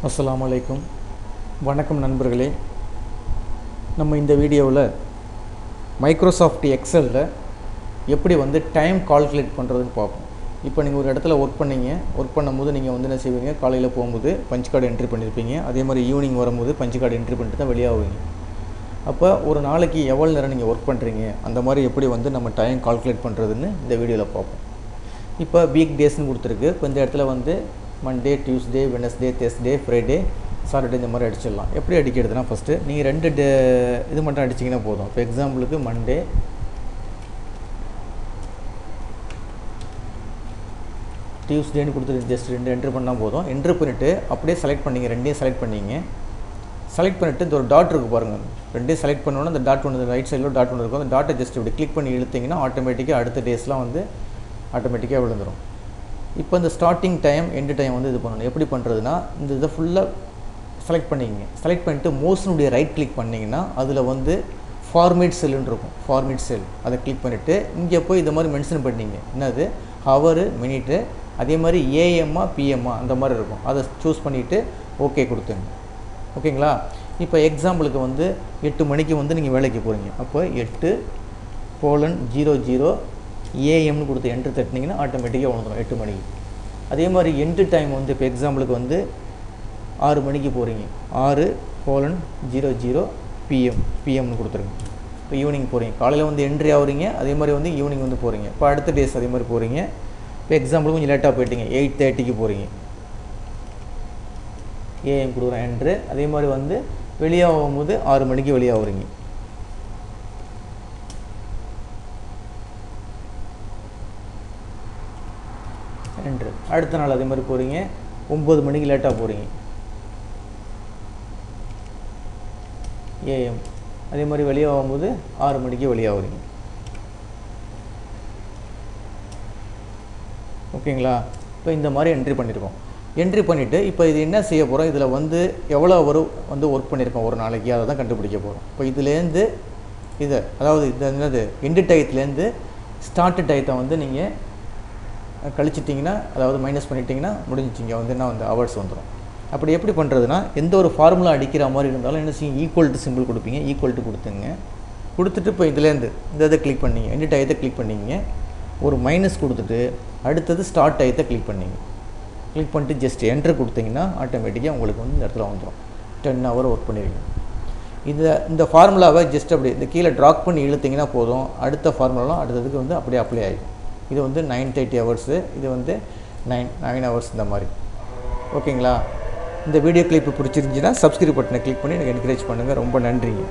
அஸ்ஸலாமு அலைக்கும். வணக்கம் நண்பர்களே. நம்ம இந்த வீடியோவில் மைக்ரோசாஃப்ட் எக்ஸலில் எப்படி டைம் கால்குலேட் பண்ணுறதுன்னு பார்ப்போம். இப்போ நீங்கள் ஒரு இடத்துல ஒர்க் பண்ணும்போது நீங்கள் என்ன செய்வீங்க, காலையில் போகும்போது பஞ்ச் கார்டு என்ட்ரி பண்ணியிருப்பீங்க. அதே மாதிரி ஈவினிங் வரும்போது பஞ்ச் கார்டு என்ட்ரி பண்ணிட்டு தான் வெளியாகுவீங்க. அப்போ ஒரு நாளைக்கு எவ்வளோ நேரம் நீங்கள் ஒர்க் பண்ணுறீங்க, அந்த மாதிரி எப்படி நம்ம டைம் கால்குலேட் பண்ணுறதுன்னு இந்த வீடியோவில் பார்ப்போம். இப்போ வீக் டேஸ்ன்னு கொடுத்துருக்கு. இப்போ இந்த இடத்துல Monday, Tuesday, Wednesday, Thursday, Friday, Saturday இந்த மாதிரி அடிச்சிடலாம். எப்படி அடிக்கிறதுனா ஃபஸ்ட்டு நீங்கள் 2 இது மட்டும் அடிச்சிங்கன்னா போதும். இப்போ எக்ஸாம்பிளுக்கு மண்டே, டியூஸ்டேன்னு கொடுத்துட்டு ஜஸ்ட் 2 என்ட்ரு பண்ணால் போதும். என்ட்ரு பண்ணிவிட்டு அப்படியே செலக்ட் பண்ணிங்க, 2டையும் செலக்ட் பண்ணிங்க. செலக்ட் பண்ணிவிட்டு இந்த ஒரு டாட் இருக்குது பாருங்கள், 2டையும் செலக்ட் பண்ணோன்னா அந்த டாட் ஒன்று ரைட் சைடில் டாட் ஒன்று இருக்கும். அந்த டாட்டை ஜஸ்ட் இப்படி கிளிக் பண்ணி இழுத்திங்கன்னா ஆட்டோமேட்டிக்காக அடுத்த டேஸ்லாம் ஆட்டோமேட்டிக்காக விழுந்துடும். இப்போ இந்த ஸ்டார்டிங் டைம் எண்டு டைம் இது பண்ணணும். எப்படி பண்ணுறதுனா, இந்த இதை ஃபுல்லாக செலக்ட் பண்ணிங்க. செலக்ட் பண்ணிவிட்டு மோஸ்னுடைய ரைட் கிளிக் பண்ணிங்கன்னா அதில் ஃபார்மேட் செல்லுன்னு இருக்கும். ஃபார்மேட் செல் அதை கிளிக் பண்ணிவிட்டு இங்கே போய் இந்த மாதிரி மென்ஷன் பண்ணிங்க. என்னது ஹவரு, மினிட்டு, அதே மாதிரி ஏஎம்மா, பிஎம்மா அந்த மாதிரி இருக்கும். அதை சூஸ் பண்ணிவிட்டு ஓகே கொடுத்துங்க. ஓகேங்களா? இப்போ எக்ஸாம்பிளுக்கு 8 மணிக்கு நீங்கள் வேலைக்கு போகிறீங்க. அப்போ 8:00 ஏஎம்னு கொடுத்து என்ட்ரு தட்டினீங்கன்னா ஆட்டோமேட்டிக்காக வந்துடும் 8 மணிக்கு. அதே மாதிரி எண்டு டைம் இப்போ எக்ஸாம்பிளுக்கு 6 மணிக்கு போகிறீங்க. 6:00 பிஎம்னு கொடுத்துருங்க. இப்போ ஈவினிங் போகிறீங்க. காலையில் என்ட்ரி ஆகுறீங்க, அதே மாதிரி ஈவினிங் போகிறீங்க. இப்போ அடுத்த டேஸ் அதே மாதிரி போகிறீங்க. இப்போ எக்ஸாம்பிளுக்கு கொஞ்சம் லேட்டாக போயிட்டீங்க, 8:30க்கு போகிறீங்க. ஏஎம் கொடுக்குறேன் என்ட்ரு. அதே மாதிரி வெளியாகும் போது 6 மணிக்கு வெளியாகுறீங்க. என்ட்ரு. அடுத்த நாள் அதே மாதிரி போகிறீங்க, 9 மணிக்கு லேட்டாக போகிறீங்க, ஏஎம். அதே மாதிரி வெளியாகும்போது 6 மணிக்கு வெளியாகுறீங்க. ஓகேங்களா? இப்போ இந்த மாதிரி என்ட்ரி பண்ணியிருக்கோம். என்ட்ரி பண்ணிவிட்டு இப்போ இது என்ன செய்ய போகிறோம், இதில் எவ்வளோ ஒர்க் பண்ணியிருக்கோம் ஒரு நாளைக்கு, அதை தான் கண்டுபிடிக்க போகிறோம். இப்போ இதுலேருந்து அதாவது இது என்னது எண்டு டயத்துலேருந்து ஸ்டார்ட் டயத்தை நீங்கள் கழிச்சிட்டிங்கன்னா, அதாவது மைனஸ் பண்ணிட்டீங்கன்னா முடிஞ்சிச்சிங்க. என்ன ஹவர்ஸ் வந்துடும். அப்படி எப்படி பண்ணுறதுனா, எந்த ஒரு ஃபார்முலா அடிக்கிற மாதிரி இருந்தாலும் என்ன செய்யும், ஈக்குவல் டு சிம்பிள் கொடுப்பீங்க. ஈக்குவல் டு கொடுத்துங்க. கொடுத்துட்டு இப்போ இதுலேருந்து இதை கிளிக் பண்ணிங்க, எண்டு டயத்தை கிளிக் பண்ணிங்க. ஒரு மைனஸ் கொடுத்துட்டு அடுத்தது ஸ்டார்ட் டயத்தை கிளிக் பண்ணிங்க. கிளிக் பண்ணிட்டு ஜஸ்ட் என்ட்ரு கொடுத்தீங்கன்னா ஆட்டோமேட்டிக்காக உங்களுக்கு இந்த இடத்துல வந்துடும். 10 ஹவர் ஒர்க் பண்ணிடுவீங்க. இந்த ஃபார்முலாவை ஜஸ்ட் அப்படி இந்த கீழே ட்ராக் பண்ணி இழுத்திங்கன்னா போதும். அடுத்த ஃபார்முலாலாம் அடுத்ததுக்கு அப்படியே அப்ளை ஆகிடும். இது 930 ஹவர்ஸு, இது 9 ஹவர்ஸ் இந்த மாதிரி. ஓகேங்களா? இந்த வீடியோ கிளிப்பு பிடிச்சிருந்துச்சின்னா சப்ஸ்கிரைப் பட்டனை கிளிக் பண்ணி எனக்கு என்கரேஜ் பண்ணுங்கள். ரொம்ப நன்றிங்க.